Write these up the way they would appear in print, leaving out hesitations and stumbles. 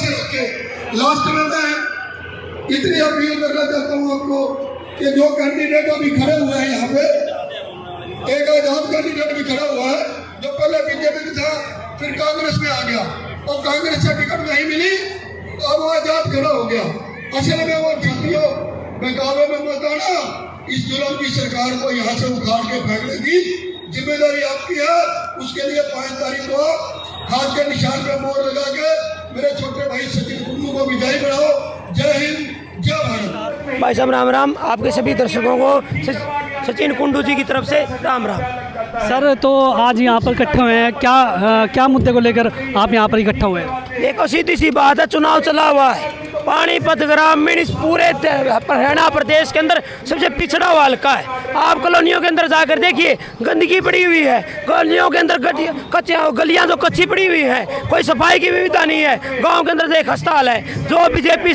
से रखे। लास्ट में मैं इतनी अपील करना चाहता हूँ आपको कि जो कैंडिडेट अभी खड़े हुए हैं यहाँ पे, एक आजाद कैंडिडेट भी खड़ा हुआ है जो पहले बीजेपी में था, फिर कांग्रेस में आ गया और कांग्रेस से टिकट नहीं मिली तो अब वो आजाद खड़ा हो गया। असल में वो छात्रियों बहकावे में मत आना, इस जुल्म की सरकार को यहाँ से उखाड़ के फेंकने की जिम्मेदारी आपकी है। उसके लिए 5 तारीख को हाथ के निशान पे मोहर लगा के मेरे छोटे भाई सचिन कुंडू को विजयी बनाओ। जय हिंद, जय भारत। भाई साहब राम राम, आपके सभी दर्शकों को सचिन कुंडू जी की तरफ से राम राम। सर, तो आज यहाँ पर इकट्ठे हुए हैं, क्या मुद्दे को लेकर आप यहाँ पर इकट्ठा हुए हैं? देखो सीधी सी बात है, चुनाव चला हुआ है। पानीपत ग्रामीण इस पूरे हरियाणा प्रदेश के अंदर सबसे पिछड़ा हुआ हल्का है। आप कॉलोनियों के अंदर जाकर देखिए, गंदगी पड़ी हुई है। कॉलोनियों के अंदर गलियां जो कच्ची पड़ी हुई है, कोई सफाई की व्यवस्था नहीं है। गांव के अंदर देख हस्ताल है। जो बीजेपी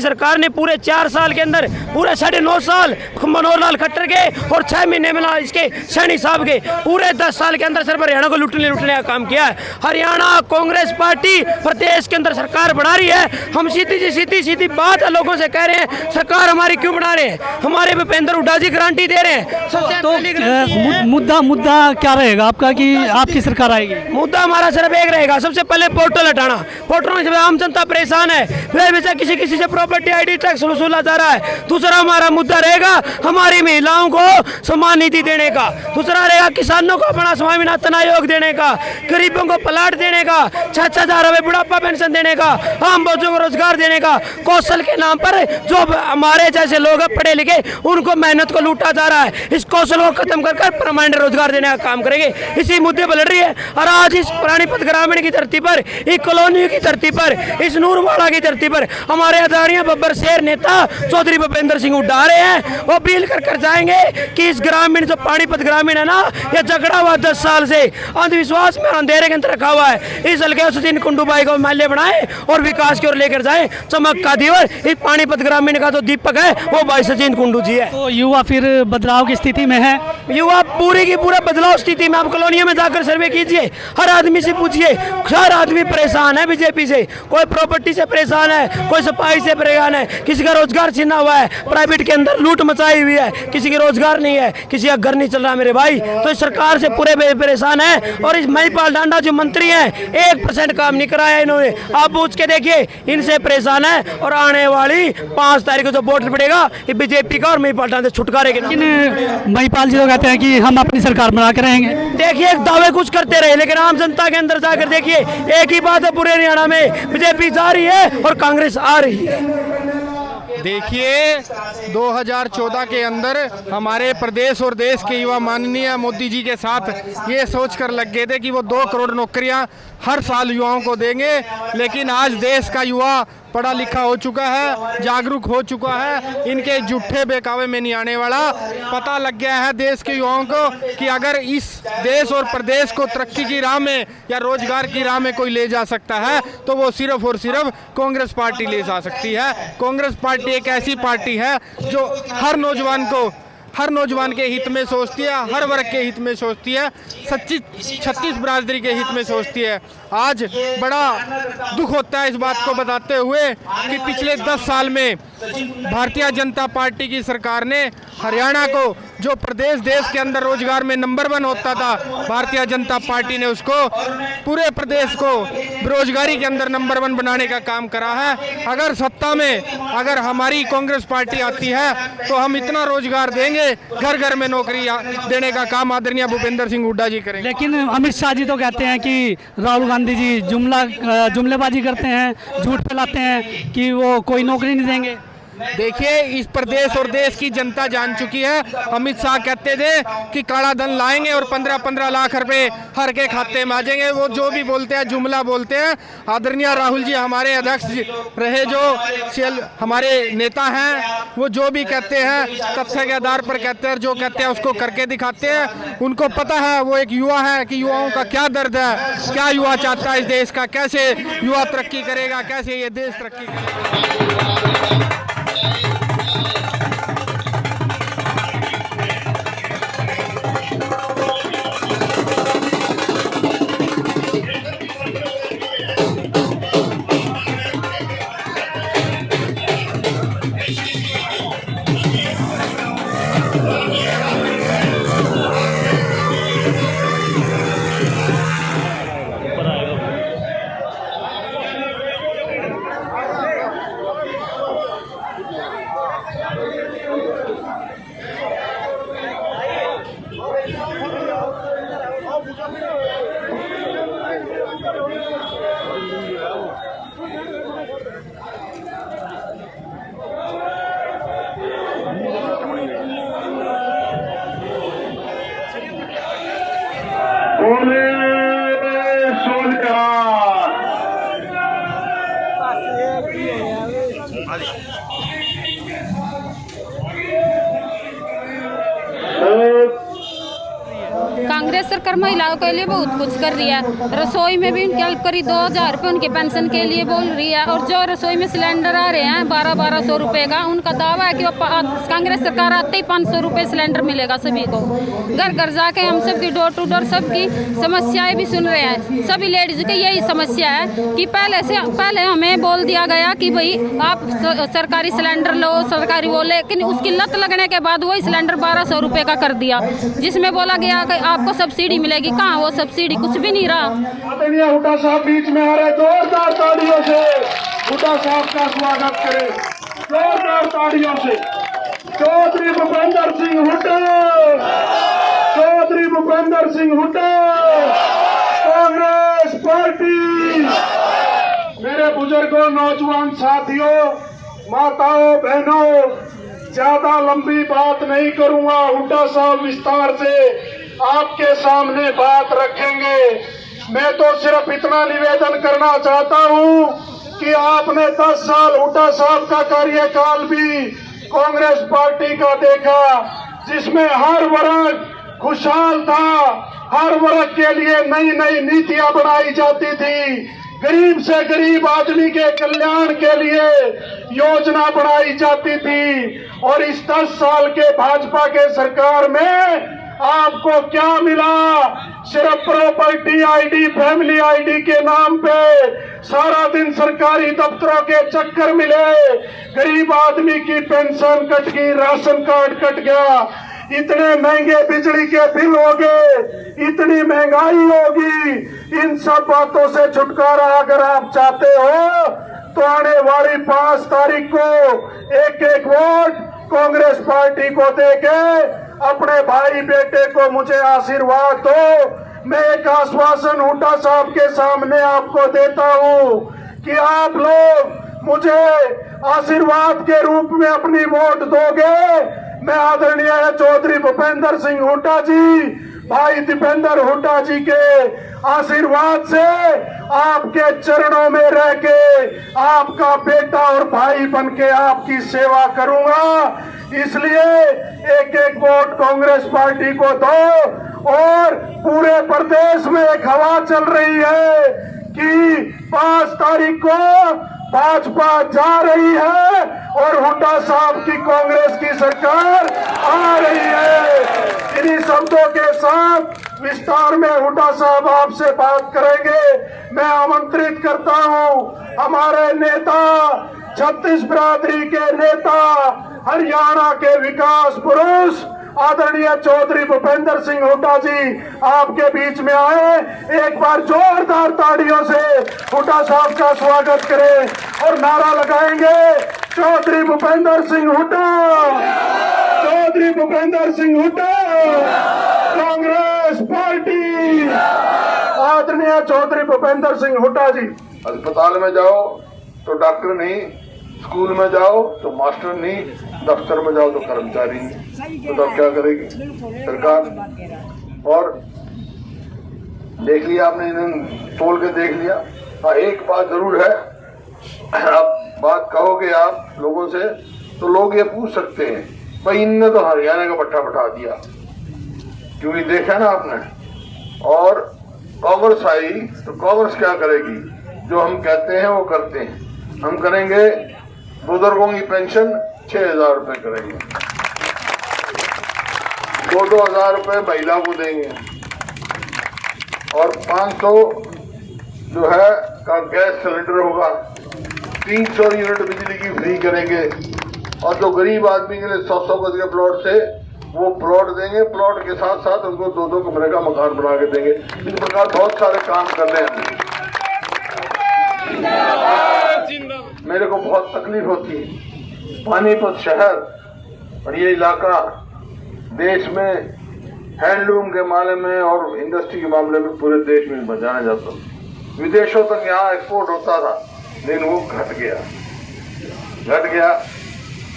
सरकार ने पूरे 4 साल के अंदर पूरे 9.5 साल मनोहर लाल खट्टर के और 6 महीने में इसके सैनी साहब के पूरे 10 साल के अंदर सिर्फ हरियाणा को लुटने का काम किया है। हरियाणा कांग्रेस पार्टी प्रदेश के अंदर सरकार बना रही है। हम सीधी बात है लोगों से कह रहे हैं, सरकार हमारी क्यों बना रहे हैं? हमारे भूपेंद्र हुड्डा जी गारंटी दे रहे हैं। तो मुद्दा क्या रहेगा आपका कि आपकी सरकार आएगी? मुद्दा हमारा सिर्फ एक रहेगा, सबसे पहले पोर्टल हटाना। पोर्टल से आम जनता परेशान है, फिर किसी से प्रॉपर्टी ID टैक्स वसूला जा रहा है। दूसरा हमारा मुद्दा रहेगा हमारी महिलाओं को समान निधि देने का। दूसरा रहेगा किसानों को अपना स्वामीनाथन आयोग देने का, गरीबों को प्लाट देने का, 6,000 रुपये बुढ़ापा पेंशन देने का, आम बच्चों को रोजगार देने का। कौशल के नाम पर जो हमारे जैसे लोग पढ़े लिखे उनको मेहनत को लूटा जा रहा है। इस कौशल को खत्म कर परमानेंट रोजगार देने का काम करेंगे। इसी मुद्दे पर लड़ रही है। और आज इस पानीपत ग्रामीण की धरती पर, इस कॉलोनी की धरती पर, इस नूरवाड़ा की धरती पर हमारे आदरणीय बब्बर शेर नेता चौधरी भूपेंद्र सिंह हुड्डा आ रहे हैं। वो अपील कर जाएंगे कि इस ग्रामीण जो पानीपत ग्रामीण है ना, यह झगड़ा हुआ 10 साल से अंधविश्वास में अंधेरे के अंदर रखा हुआ है। इस हल्के सचिन कुंडू भाई को माल्य बनाए और विकास की ओर लेकर जाए। चमक का दीवर इस पानीपत ग्रामीण का जो दीपक है वो भाई सचिन कुंडू जी है। तो युवा फिर बदलाव की स्थिति में है। युवा पूरी की पूरा बदलाव स्थिति में। आप कॉलोनियों में जाकर सर्वे कीजिए, हर आदमी से पूछिए, हर आदमी परेशान है बीजेपी से। कोई प्रॉपर्टी से परेशान है, कोई सफाई से परेशान है, किसी का रोजगार छीना हुआ है, प्राइवेट के अंदर लूट मचाई हुई है, किसी के रोजगार नहीं है, किसी का घर नहीं चल रहा मेरे भाई। तो इस सरकार से पूरे परेशान है। और इस महिपाल डांडा जो मंत्री हैं, 1% काम नहीं कराया इन्होंने। आप पूछ के देखिए, इनसे परेशान है। और आने वाली 5 तारीख को जो वोट पड़ेगा ये बीजेपी का और महिपाल डांडा छुटकारे के। लेकिन महिपाल जी तो कहते हैं कि हम अपनी सरकार बना के रहेंगे। देखिए, दावे कुछ करते रहे, लेकिन आम जनता के अंदर जाकर देखिए, एक ही बात है, पूरे हरियाणा में बीजेपी जा रही है और कांग्रेस आ रही है। देखिए, 2014 के अंदर हमारे प्रदेश और देश के युवा माननीय मोदी जी के साथ ये सोच कर लग गए थे कि वो 2 करोड़ नौकरियां हर साल युवाओं को देंगे। लेकिन आज देश का युवा पढ़ा लिखा हो चुका है, जागरूक हो चुका है, इनके झूठे बहकावे में नहीं आने वाला। पता लग गया है देश के युवाओं को कि अगर इस देश और प्रदेश को तरक्की की राह में या रोजगार की राह में कोई ले जा सकता है तो वो सिर्फ और सिर्फ कांग्रेस पार्टी ले जा सकती है। कांग्रेस पार्टी एक ऐसी पार्टी है जो हर नौजवान के हित में सोचती है, हर वर्ग के हित में सोचती है, सच्ची 36 बरादरी के हित में सोचती है। आज बड़ा दुख होता है इस बात को बताते हुए कि पिछले 10 साल में भारतीय जनता पार्टी की सरकार ने हरियाणा को, जो प्रदेश देश के अंदर रोजगार में नंबर 1 होता था, भारतीय जनता पार्टी ने उसको, पूरे प्रदेश को बेरोजगारी के अंदर नंबर 1 बनाने का काम करा है। अगर सत्ता में अगर हमारी कांग्रेस पार्टी आती है तो हम इतना रोजगार देंगे, घर घर में नौकरी देने का काम आदरणीय भूपेंद्र सिंह हुड्डा जी करेंगे। लेकिन अमित शाह जी तो कहते हैं कि राहुल गांधी जी जुमलेबाजी करते हैं, झूठ फैलाते हैं कि वो कोई नौकरी नहीं देंगे। देखिए, इस प्रदेश और देश की जनता जान चुकी है। अमित शाह कहते थे कि काला धन लाएंगे और 15-15 लाख रुपए हर के खाते में आ जाएंगे। वो जो भी बोलते हैं जुमला बोलते हैं। आदरणीय राहुल जी हमारे अध्यक्ष रहे, जो हमारे नेता हैं, वो जो भी कहते हैं तथ्य के आधार पर कहते हैं, जो कहते हैं उसको करके दिखाते हैं। उनको पता है, वो एक युवा है कि युवाओं का क्या दर्द है, क्या युवा चाहता है इस देश का, कैसे युवा तरक्की करेगा, कैसे ये देश तरक्की करेगा। बोले सोनिया। कांग्रेस सरकार महिलाओं के लिए बहुत कुछ कर रही है। रसोई में भी उनकी हेल्प करी, 2000 रुपये उनके पेंशन के लिए बोल रही है। और जो रसोई में सिलेंडर आ रहे हैं 1200 रुपये का, उनका दावा है कि वो कांग्रेस सरकार आते ही 500 रुपये सिलेंडर मिलेगा सभी को। घर घर जाके हम सबकी डोर टू डोर सबकी समस्याएं भी सुन रहे हैं। सभी लेडीज की यही समस्या है कि पहले हमें बोल दिया गया कि भाई आप सरकारी सिलेंडर लो, सरकारी वो, लेकिन उसकी लत लगने के बाद वही सिलेंडर 1200 रुपये का कर दिया, जिसमें बोला गया कि आपको सब्सिडी मिलेगी। कहाँ वो सब्सिडी, कुछ भी नहीं रहा। हुड्डा साहब बीच में आ रहे, जोरदार तालियों से हुड्डा साहब का स्वागत करें, जोरदार तालियों से। चौधरी भूपेंद्र सिंह हुड्डा, चौधरी भूपेंद्र सिंह हुड्डा, कांग्रेस पार्टी। मेरे बुजुर्गों, नौजवान साथियों, माताओं, बहनों, ज्यादा लंबी बात नहीं करूंगा। हुड्डा साहब विस्तार से आपके सामने बात रखेंगे। मैं तो सिर्फ इतना निवेदन करना चाहता हूं कि आपने 10 साल हुड्डा साहब का कार्यकाल भी कांग्रेस पार्टी का देखा, जिसमें हर वर्ग खुशहाल था, हर वर्ग के लिए नई नई नीतियां बनाई जाती थी, गरीब से गरीब आदमी के कल्याण के लिए योजना बनाई जाती थी। और इस 10 साल के भाजपा के सरकार में आपको क्या मिला? सिर्फ प्रॉपर्टी आईडी, फैमिली आईडी के नाम पे सारा दिन सरकारी दफ्तरों के चक्कर मिले, गरीब आदमी की पेंशन कट गई, राशन कार्ड कट गया, इतने महंगे बिजली के बिल हो गए, इतनी महंगाई होगी। इन सब बातों से छुटकारा अगर आप चाहते हो तो आने वाली 5 तारीख को एक एक वोट कांग्रेस पार्टी को देके अपने भाई बेटे को मुझे आशीर्वाद दो। मैं एक आश्वासन हुड्डा साहब के सामने आपको देता हूं कि आप लोग मुझे आशीर्वाद के रूप में अपनी वोट दोगे। मैं आदरणीय चौधरी भूपेंद्र सिंह हुड्डा जी, भाई दीपेंद्र हुड्डा जी के आशीर्वाद से आपके चरणों में रह के आपका बेटा और भाई बन के आपकी सेवा करूंगा। इसलिए एक एक वोट कांग्रेस पार्टी को दो। और पूरे प्रदेश में एक हवा चल रही है कि 5 तारीख को भाजपा जा रही है और हुड्डा साहब की कांग्रेस की सरकार आ रही है। इन्हीं शब्दों के साथ विस्तार में हुड्डा साहब आपसे बात करेंगे। मैं आमंत्रित करता हूं हमारे नेता, छत्तीस बिरादरी के नेता, हरियाणा के विकास पुरुष आदरणीय चौधरी भूपेंद्र सिंह हुड्डा जी आपके बीच में आए। एक बार जोरदार तालियों से हुड्डा साहब का स्वागत करें और नारा लगाएंगे, चौधरी भूपेंद्र सिंह हुड्डा, चौधरी भूपेंद्र सिंह हुड्डा, कांग्रेस पार्टी। आदरणीय चौधरी भूपेंद्र सिंह हुड्डा जी। अस्पताल में जाओ तो डॉक्टर नहीं, स्कूल में जाओ तो मास्टर नहीं, दफ्तर में जाओ तो कर्मचारी नहीं। तो तब क्या करेगी सरकार? और देख लिया आपने, इन्हें तोल के देख लिया। हाँ, एक बात जरूर है, आप बात कहोगे आप लोगों से तो लोग ये पूछ सकते हैं, भाई इनने तो हरियाणा का पट्टा बैठा दिया, क्योंकि देखा ना आपने। और कांग्रेस आई तो कांग्रेस क्या करेगी? जो हम कहते हैं वो करते हैं। हम करेंगे बुजुर्गों की पेंशन 6000 रुपए करेंगे, 2-2 हजार रुपए महिला को देंगे, और 500 जो है का गैस सिलेंडर होगा, 300 यूनिट बिजली की फ्री करेंगे। और जो गरीब आदमी के लिए 100 गज के प्लॉट से वो प्लॉट देंगे, प्लॉट के साथ साथ उनको 2-2 कमरे का मकान बना के देंगे। इस प्रकार बहुत सारे काम कर रहे हैं। मेरे को बहुत तकलीफ होती है, पानीपत शहर और ये इलाका देश में हैंडलूम के मामले में और इंडस्ट्री के मामले में पूरे देश में जाना जाता है। विदेशों तक यहाँ एक्सपोर्ट होता था, लेकिन वो घट गया,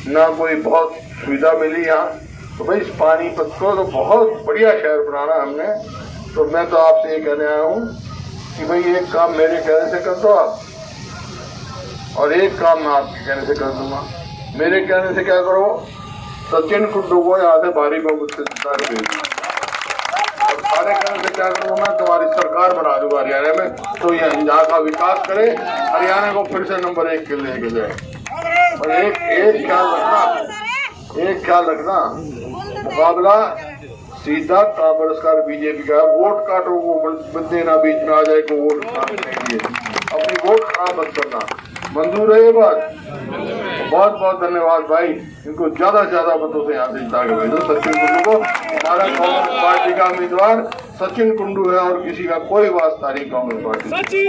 ना कोई बहुत सुविधा मिली यहाँ। तो भाई इस पानीपत को तो बहुत बढ़िया शहर बनाना हमने, तो मैं तो आपसे ये कहने आया हूँ कि भाई एक काम मेरे कहने से कर दो आप, और एक काम मैं आपके कहने से कर दूंगा। मेरे कहने से क्या करो, सचिन कुंडू को यहाँ से भारी बहुमत से जिता के भेज दो, और सारे कहने से क्या करूँगा, मैं तुम्हारी सरकार बना दूंगा हरियाणा में, तो ये यहाँ का विकास करे, हरियाणा को फिर से नंबर 1 के लेके जाए। और एक ख्याल रखना, मुकाबला सीधा कांग्रेस का बीजेपी का, वोट काटो वो देना, बीच में आ जाए को वोट चाहिए, अपनी वोट खराब मत करना। मंजूर है ये बात? बहुत बहुत धन्यवाद भाई, इनको ज्यादा से ज्यादा मतों से यहाँ से जिता के भेजो सचिन कुंडू को। हमारा कांग्रेस पार्टी का उम्मीदवार सचिन कुंडू है और किसी का कोई वास्ता नहीं कांग्रेस पार्टी।